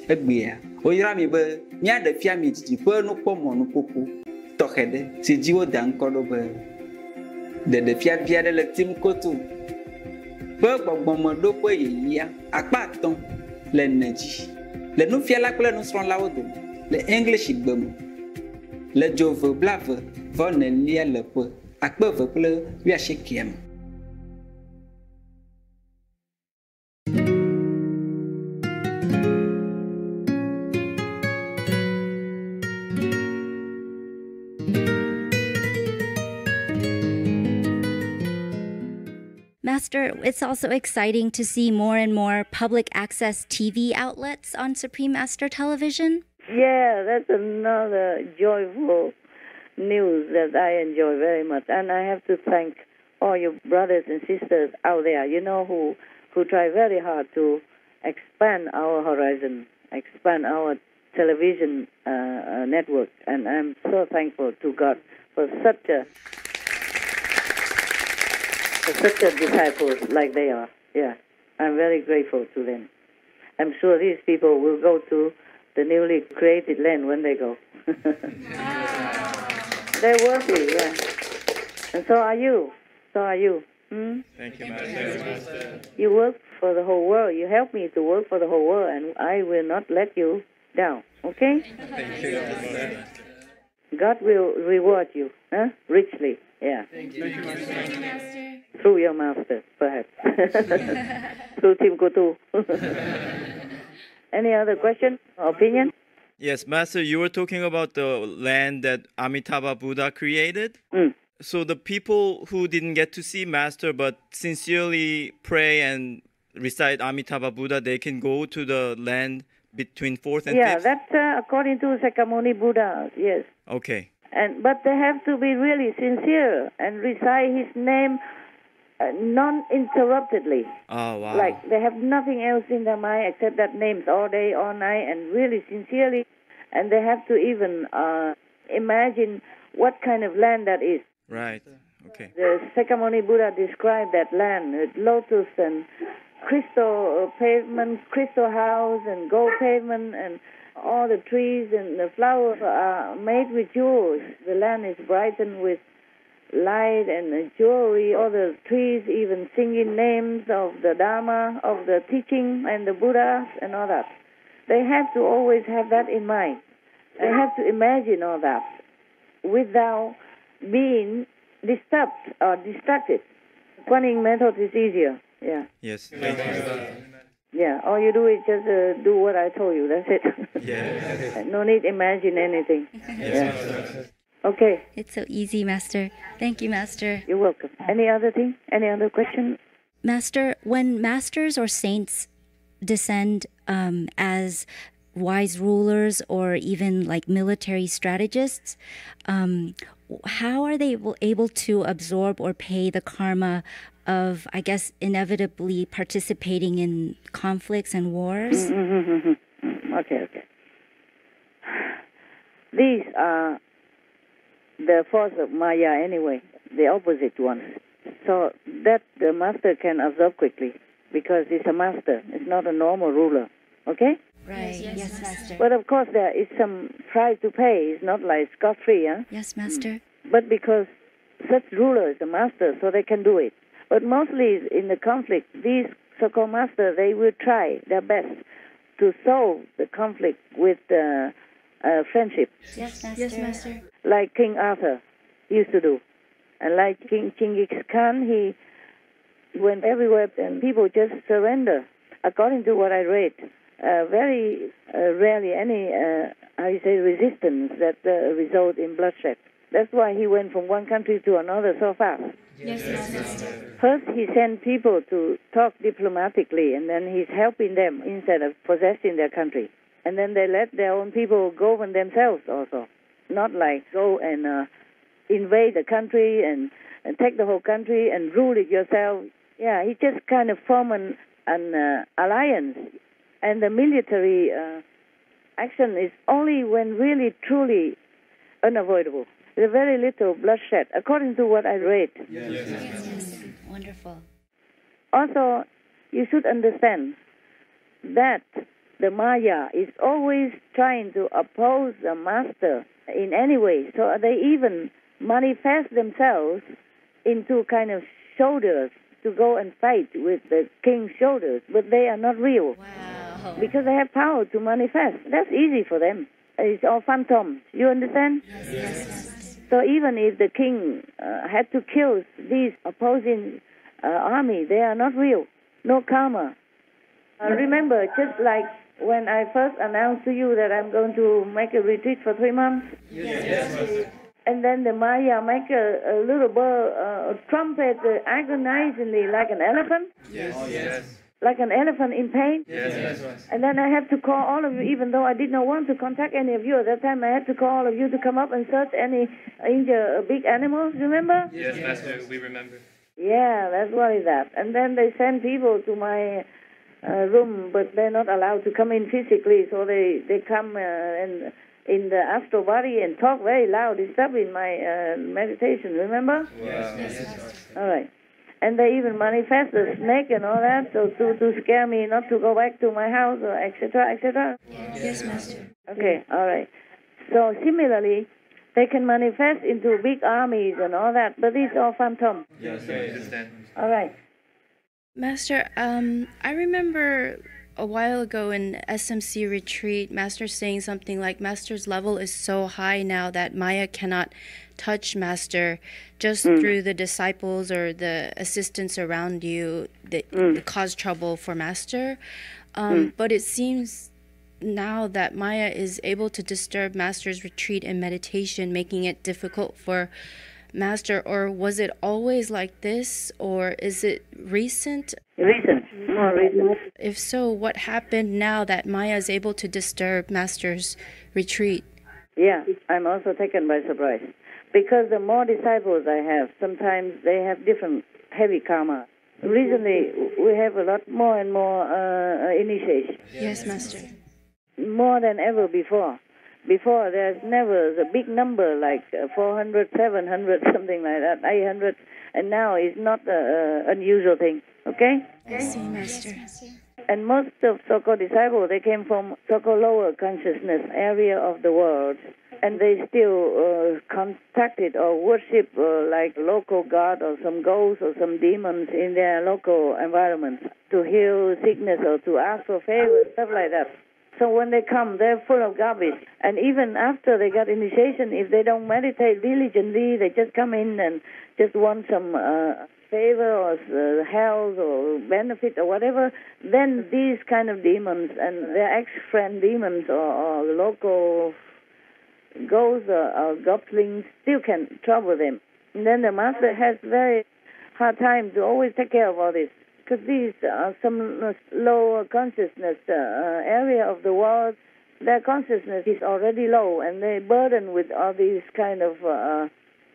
egbea oyra mi be mia de fia mi titi pe no kpomo no koko tɔxɛ ɖe si dzi woda ŋkɔ ɖo be ɖeɖefia vi aɖe le Tim Kotu ƒe gbɔgbɔmeɖoƒe yeyea akpa 5 le 4 dzi le nufiala kple nusrɔ̃lawo dome le English gbe me le dzove blave vɔ nelia le ƒe akpe 2 kple 19 me. Master, it's also exciting to see more and more public access TV outlets on Supreme Master Television. Yeah, that's another joyful news that I enjoy very much. And I have to thank all your brothers and sisters out there, who try very hard to expand our horizon, expand our television network. And I'm so thankful to God for such a disciples like they are. Yeah, I'm very grateful to them. I'm sure these people will go to the newly created land when they go. They're worthy, yeah. And so are you. So are you. Thank you, Master. You work for the whole world. You help me to work for the whole world, and I will not let you down, okay? Thank you, Master. God will reward you richly. Yeah. Thank you, Master. Through your master, perhaps. Through Tim Kotu. Any other question or opinion? Yes, Master, you were talking about the land that Amitabha Buddha created. So the people who didn't get to see Master but sincerely pray and recite Amitabha Buddha, they can go to the land between 4th and 5th? Yeah, that's according to Sakyamuni Buddha, yes. Okay. But they have to be really sincere and recite his name non-interruptedly. Oh, wow. Like they have nothing else in their mind except that names all day, all night, and really sincerely. And they have to even imagine what kind of land that is. Right. Okay. The Sakyamuni Buddha described that land with lotus and crystal pavement, crystal house, and gold pavement, and all the trees and the flowers are made with jewels. The land is brightened with light and jewelry. All the trees even singing names of the Dharma, of the teaching, and the Buddhas, and all that. They have to always have that in mind. They have to imagine all that without being disturbed or distracted. Kuan method is easier. Yeah. Yes. Thank you. Yeah, all you do is just do what I told you. That's it. Yes. No need imagine anything. Yes. Yeah. Okay. It's so easy, Master. Thank you, Master. You're welcome. Any other thing? Any other question? Master, when masters or saints descend as wise rulers or even like military strategists, how are they able to absorb or pay the karma of, I guess, inevitably participating in conflicts and wars? Okay. These are the force of Maya anyway, the opposite ones. So that the master can absorb quickly because he's a master. It's not a normal ruler. Okay? Right. Yes, Master. But of course there is some price to pay. It's not like scot-free. Yes, Master. But because such ruler is the master, so they can do it. But mostly in the conflict, these so-called masters, they will try their best to solve the conflict with friendship. Yes, Master. Yes, Master. Like King Arthur used to do. And like King Genghis Khan, he went everywhere and people just surrender. According to what I read, very rarely any, resistance that result in bloodshed. That's why he went from one country to another so fast. Yes, Master. First, he sent people to talk diplomatically, and then he's helping them instead of possessing their country. And then they let their own people govern themselves also. Not like go and invade the country and take the whole country and rule it yourself. Yeah, he just kind of formed an alliance. And the military action is only when really, truly unavoidable. There's very little bloodshed, according to what I read. Yes. Wonderful. Also, you should understand that the Maya is always trying to oppose the master in any way. So they even manifest themselves into kind of soldiers to go and fight with the king's soldiers, but they are not real. Wow. Because they have power to manifest. That's easy for them. It's all phantoms. You understand? Yes. So even if the king had to kill these opposing army, they are not real. No karma. Remember, just like when I first announced to you that I'm going to make a retreat for 3 months? Yes. And then the Maya make a little bird trumpet agonizingly like an elephant. Yes. Like an elephant in pain. Yes. And then I have to call all of you, even though I did not want to contact any of you at that time. I had to call all of you to come up and search any injured big animals. Remember? Yes, Master, we remember. Yeah, that's what is that. And then they send people to my room, but they're not allowed to come in physically, so they come in the astral body and talk very loud, disturbing my meditation. Remember? Yes. All right. And they even manifest the snake and all that, so to scare me not to go back to my house, or etc., etc. Yes, Master. Okay, all right. So similarly, they can manifest into big armies and all that, but it's all phantom. Yes, I understand. All right. Master, I remember a while ago in SMC retreat, Master saying something like Master's level is so high now that Maya cannot touch Master just through the disciples or the assistants around you that cause trouble for Master. But it seems now that Maya is able to disturb Master's retreat and meditation, making it difficult for Master, or was it always like this, or is it recent? More recent. If so, what happened now that Maya is able to disturb Master's retreat? Yeah, I'm also taken by surprise. Because the more disciples I have, sometimes they have different heavy karma. Recently, we have a lot more and more initiation. Yes, Master. More than ever before. Before, there's never a big number like 400, 700, something like that, 800, and now it's not an unusual thing, okay? I see, Master. And most of so-called disciples, they came from so-called lower consciousness area of the world, and they still contacted or worship like local god or some ghosts or some demons in their local environment to heal sickness or to ask for favors, stuff like that. So when they come, they're full of garbage. And even after they got initiation, if they don't meditate diligently, they just come in and just want some favor or health or benefit or whatever, then these kind of demons and their ex-friend demons or local ghosts or goblins still can trouble them. And then the master has very hard time to always take care of all this. Because these are some lower consciousness area of the world. Their consciousness is already low, and they're burdened with all these kind of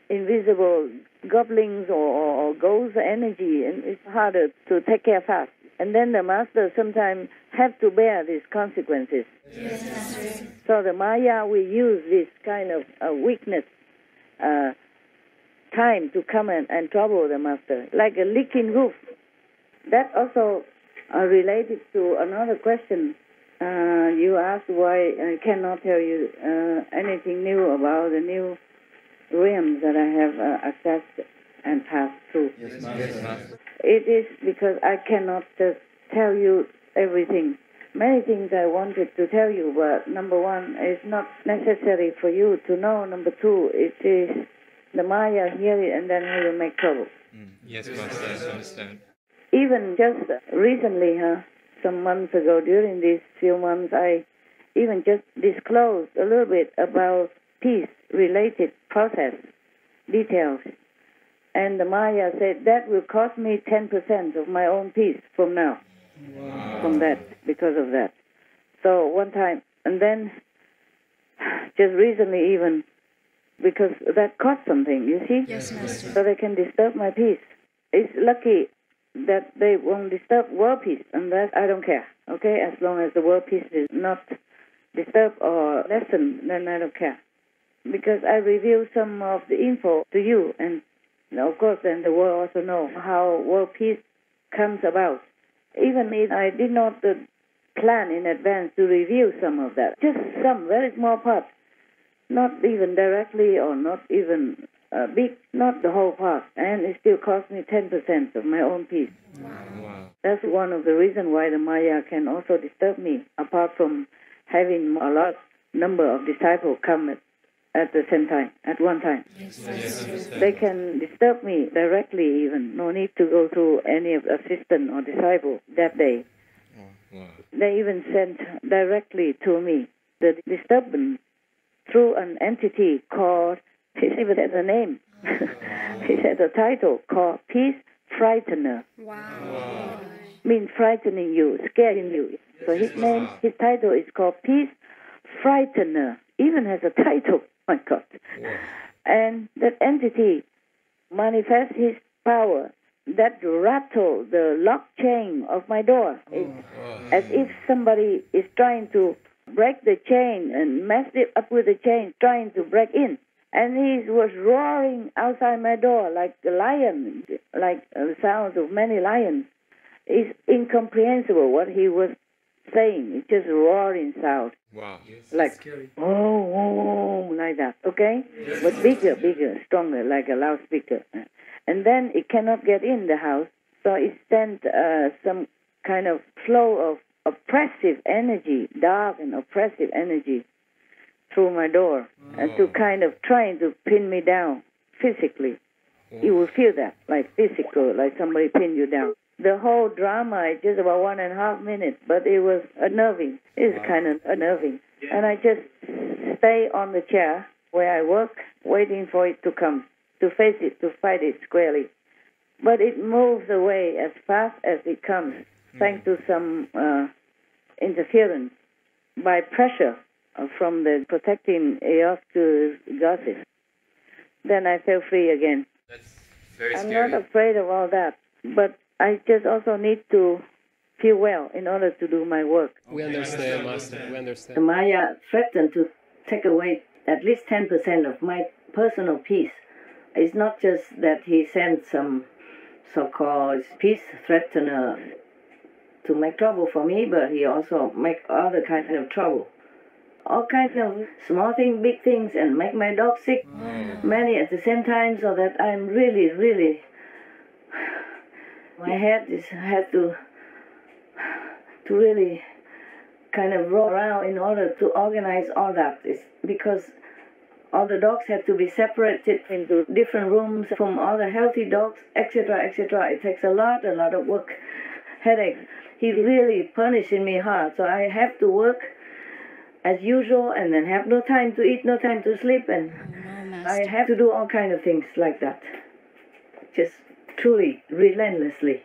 invisible goblins or ghost energy, and it's harder to take care fast. And then the master sometimes have to bear these consequences. Yes. So the Maya will use this kind of weakness time to come and trouble the master, like a leaking roof. That also related to another question. You asked why I cannot tell you anything new about the new realms that I have accessed and passed through. Yes, Master. It is because I cannot just tell you everything. Many things I wanted to tell you, but number one, it's not necessary for you to know. Number two, it is the Maya hear it and then he will make trouble. Yes, Master, I understand. Even just recently, some months ago, during these few months, I even just disclosed a little bit about peace-related process details. And the Maya said, that will cost me 10% of my own peace from now, from that, because of that. So one time, and then just recently even, because that cost something, you see? Yes, Master. So they can disturb my peace. It's lucky that they won't disturb world peace, and that I don't care, okay? As long as the world peace is not disturbed or lessened, then I don't care. Because I reveal some of the info to you, and of course then the world also know how world peace comes about. Even if I did not plan in advance to review some of that. Just some very small part. Not even directly or not even big, not the whole part. And it still cost me 10% of my own piece. Wow. That's one of the reasons why the Maya can also disturb me, apart from having a large number of disciples come at the same time, at one time. They can disturb me directly even. No need to go through any assistant or disciple that day. Wow. They even sent directly to me the disturbance through an entity called, he even has a name. He has a title called Peace Frightener. Wow. Means frightening you, scaring you. So his name, his title is called Peace Frightener. Even has a title. My God. Wow. And that entity manifests his power that rattle the lock chain of my door. It's as if somebody is trying to break the chain and mess it up with the chain, trying to break in. And he was roaring outside my door like a lion, like the sounds of many lions. It's incomprehensible what he was saying. It's just roaring sound. Wow. Like, oh, like that, okay? But bigger, stronger, like a loudspeaker. And then it cannot get in the house, so it sent some kind of flow of oppressive energy, dark and oppressive energy through my door, and to kind of trying to pin me down physically. You will feel that, like physical, like somebody pin you down. The whole drama is just about 1.5 minutes, but it was unnerving. It's kind of unnerving. And I just stay on the chair where I work, waiting for it to come, to face it, to fight it squarely. But it moves away as fast as it comes, thanks to some interference by pressure from the protecting earth to goddess. Then I feel free again. That's very I'm scary. not afraid of all that, but I just also need to feel well in order to do my work. We understand, Master. We understand. The Maya threatened to take away at least 10% of my personal peace. It's not just that he sent some so-called peace threatener to make trouble for me, but he also make other kind of trouble. All kinds of small things, big things, and make my dog sick. Many at the same time, so that I'm really, my head has to really kind of roll around in order to organize all that. It's because all the dogs have to be separated into different rooms from all the healthy dogs, etc., etc. It takes a lot of work, headache. He really punishing me hard, so I have to work as usual and then have no time to eat, no time to sleep, and I have to do all kinds of things like that. Just truly, relentlessly.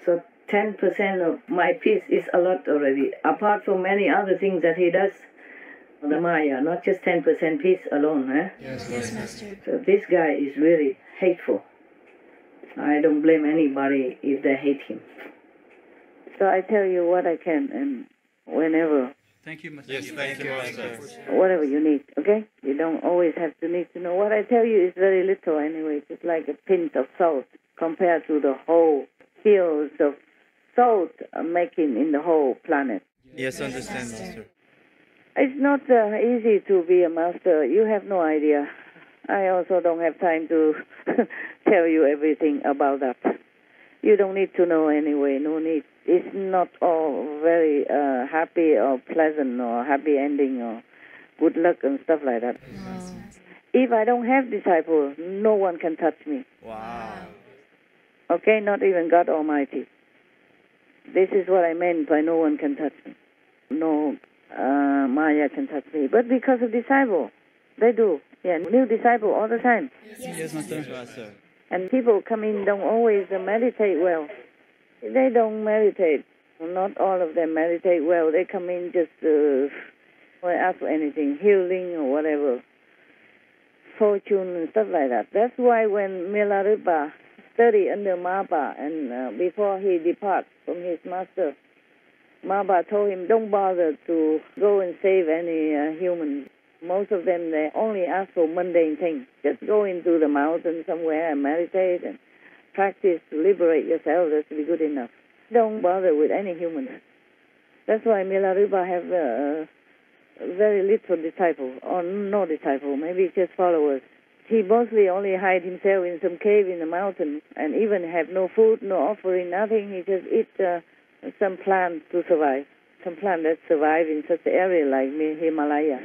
So 10% of my peace is a lot already, apart from many other things that he does. The Maya, not just 10% peace alone. Yes, Master. So this guy is really hateful. I don't blame anybody if they hate him. So I tell you what I can, and whenever. Thank you, Master. Yes, thank you, Master. Whatever you need, okay? You don't always have to need to know. What I tell you is very little anyway, just like a pinch of salt compared to the whole fields of salt making in the whole planet. Yes, understand, Master. It's not easy to be a master. You have no idea. I also don't have time to tell you everything about that. You don't need to know anyway. No need. It's not all very happy or pleasant or happy ending or good luck and stuff like that. Wow. If I don't have disciples, no one can touch me. Wow. Okay? Not even God Almighty. This is what I meant by no one can touch me. No Maya can touch me. But because of disciple, they do. Yeah, new disciple all the time. Yes, Master. And people come in don't always meditate well. They don't meditate. Not all of them meditate well. They come in just ask for anything, healing or whatever, fortune and stuff like that. That's why when Milarepa studied under Maba and before he departs from his master, Maba told him, don't bother to go and save any human. Most of them, they only ask for mundane things. Just go into the mountain somewhere and meditate and practice to liberate yourself. That's be good enough. don't bother with any humans. That's why Milarepa have very little disciple, or no disciple, maybe just followers. He mostly only hide himself in some cave in the mountain, and even have no food, no offering, nothing. He just eat some plants to survive. Some plant that survive in such an area like Himalaya.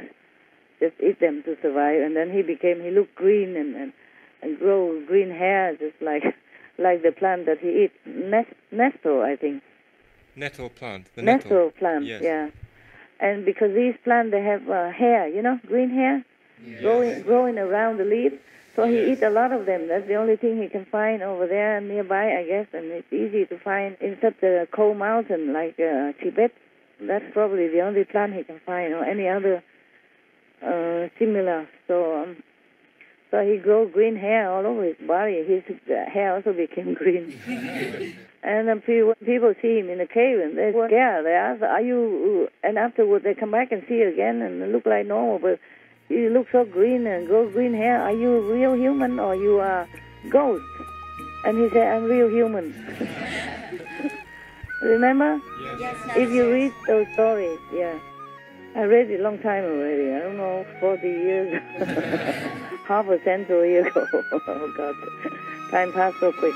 Just eat them to survive, and then he looked green and grow green hair, just like the plant that he eat. Nettle, I think. Nettle plant. The nettle plant, yes. Yeah. And because these plants, they have hair, green hair, growing around the leaf. So he eats a lot of them. That's the only thing he can find over there nearby, I guess. And it's easy to find in such a cold mountain like Tibet. That's probably the only plant he can find, or any other similar. So he grows green hair all over his body. His hair also became green. And then people see him in the cave, and they were scared. They ask, "Are you?" And afterwards, they come back and see again, and look like normal. But you look so green and grow green hair. Are you a real human, or you are ghost? And he said, "I'm real human." Remember? Yes. If you read those stories, yeah. I read it a long time already. I don't know, 40 years, half a century ago. Oh God, time passed so quick.